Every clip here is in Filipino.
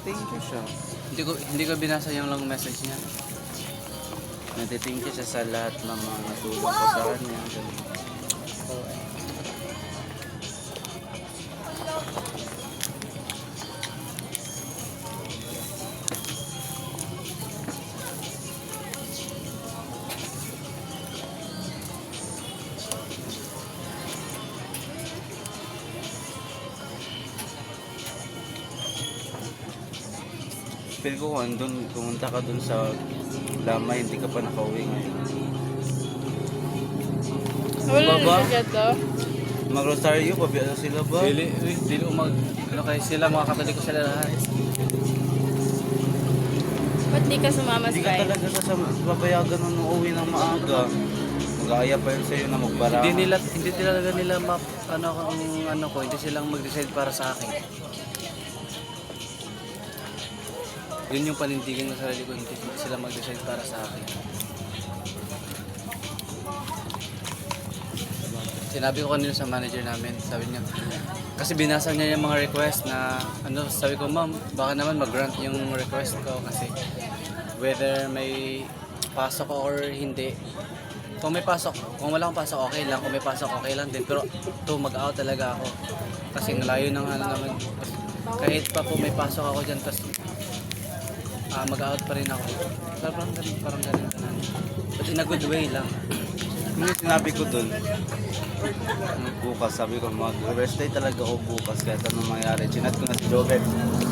nagte-thank you siya. Hindi ko binasa yung long message niya. Nagte-thank you siya sa lahat ng mga natulong ko sa kanya. Ganun. Feel ko kung andun, pumunta ka dun sa Lamay, hindi ka pa nakauwi ngayon. Wala Baba? na siya dito. Mag-rosaryo, pabiya sila ba? Dili umag, ano kayo sila, mga katoliko sila lahat. Ba't di ka sumama Hindi sa ka talaga sa papayagan nung uuwi ng maaga. Mag-aaya pa yun sa'yo na magbara. Hindi talaga nila map, hindi silang mag-decide para sa akin. Yun yung panindigan ko sa sarili ko, hindi sila mag-decide para sa akin. Sinabi ko kanina sa manager namin, sabi niya, kasi binasa niya yung mga request na, sabi ko, ma'am, baka naman mag-grant yung request ko kasi whether may pasok or hindi. Kung may pasok, kung wala akong pasok, okay lang. Kung may pasok, okay lang din. Pero mag-out talaga ako. Kasi nalayo ng naman. Kahit pa po may pasok ako dyan, tapos mag-out pa rin ako. Parang ganun. But in a good way lang. Yung sinabi ko dun, bukas, sabi ko mag-rest day talaga ako bukas kahit anong mangyari. Chinat ko na si Jobel.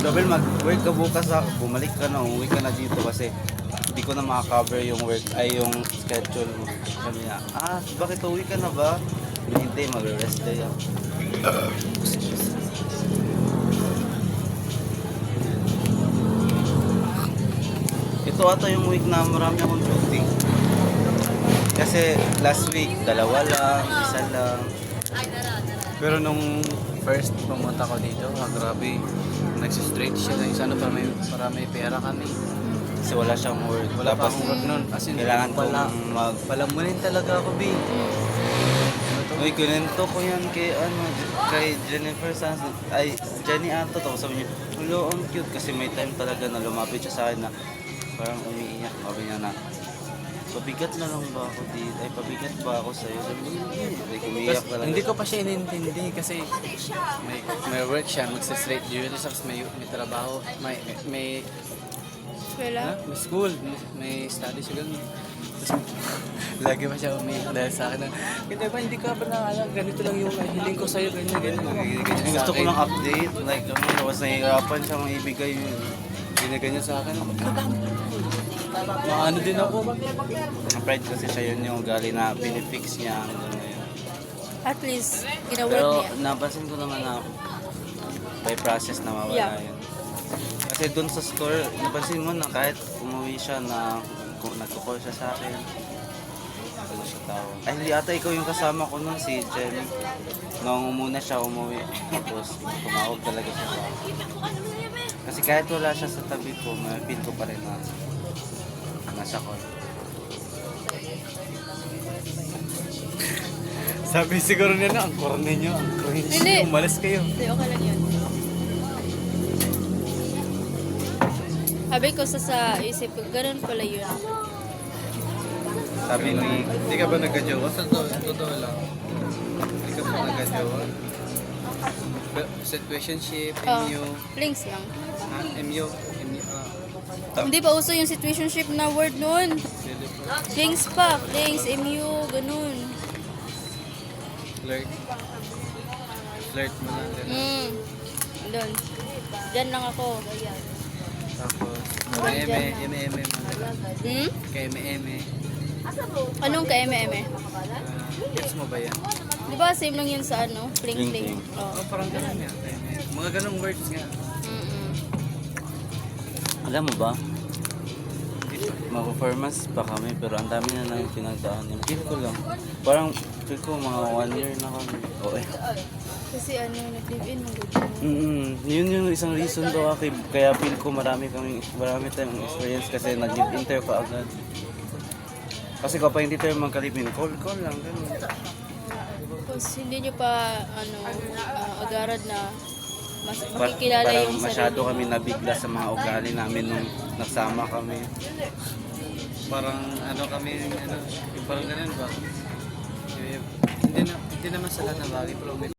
Jobel, mag-work ka bukas ha. Bumalik ka na, umuwi ka na dito kasi hindi ko na makakover yung work, yung schedule mo. Sabi niya, bakit uwi ka na ba? Hindi, mag-rest day ako. Ito ata yung week na marami akong shooting. Kasi last week, dalawa lang, isa lang. Pero nung first pumunta ko dito, grabe. Nagsistraight siya ng isa para may pera kami. Kasi wala siyang work. Wala pa Tapos, akong work nun. As in, kailangan kong palamunin talaga ako, B. Uy, kunento ko yan kay Jennifer Sanz, Jenny Anto. Tapos sabi niya, hello, ang cute. Kasi may time talaga na lumapit siya sa akin na parang umiiyak. Sabi niya na, pabigat na lang ba ako dito? Pabigat ba ako sa'yo? Sabi niya, hindi. Umiiyak talaga. Hindi ko pa siya inintindi kasi may work siya, magsa-straight jewelry, tapos may trabaho, may Wala. may school, may study siya ganun. Tapos, lagi pa siya umiyak dahil sa akin na, hindi ka ba naalala, ganito lang yung hiling ko sa'yo, ganyan. Gusto ko lang update. Like, was nahihirapan siyang ibigay yun. Ganyan sa akin. Maano din ako. Na-pride kasi siya yun yung gali na pinifix niya hanggang ngayon. At least, gina-work Pero niya. napansin ko naman na by process na mawala Yeah. yun. Kasi dun sa store, napansin mo na kahit umuwi siya na kung nagko-call siya sa akin, ano siya tao. Ay, hindi ata ikaw yung kasama ko nun, si Jenny. Nung umuna siya umuwi, tapos tumawag talaga siya sa akin. Kasi kahit wala siya sa tabi ko, may feel ko pa rin na nasa call. Sabi siguro niya na, ang corny niyo, ang cringe. Hindi. Umalis kayo. Hindi, okay lang yun. Sabi ko sa isip ko, ganun pala yun. Sabi ni, Hindi ka ba nagka-jowa? Totoo lang. Hindi ka ba nagka-jowa? Situationship, MU, Links lang. MU, Hindi ba uso yung situationship na word nun? Links pa, links, MU, ganun. flirt mo lang din. Doon. Diyan lang ako. Tapos, eme, kay eme. Anong ka-eme-eme? Gets mo ba yan? Di ba same lang yun sa ano? Fling fling. Fling-fling. Oo. Parang ganun yan. Mga ganung words nga. alam mo ba? Ma-performance pa kami pero ang dami na lang yung pinagdaanan. Feel ko lang. Parang feel ko mga 1 year na kami. Kasi ano, nag-live-in mo. Yun yung isang reason daw ako. Kaya feel ko marami tayong experience kasi nag-live-in tayo pa agad. Kasi kapag hindi tayo magka-live-in, call lang. Ganun. Kasi hindi nyo pa, ano, agarad na Mas makikilala parang yung masyado sarili. kami nabigla sa mga ugali namin nung nagsama kami. Parang ano kami, ano, yung parang ganun ba? Hindi naman sa lahat ng bagay, pero may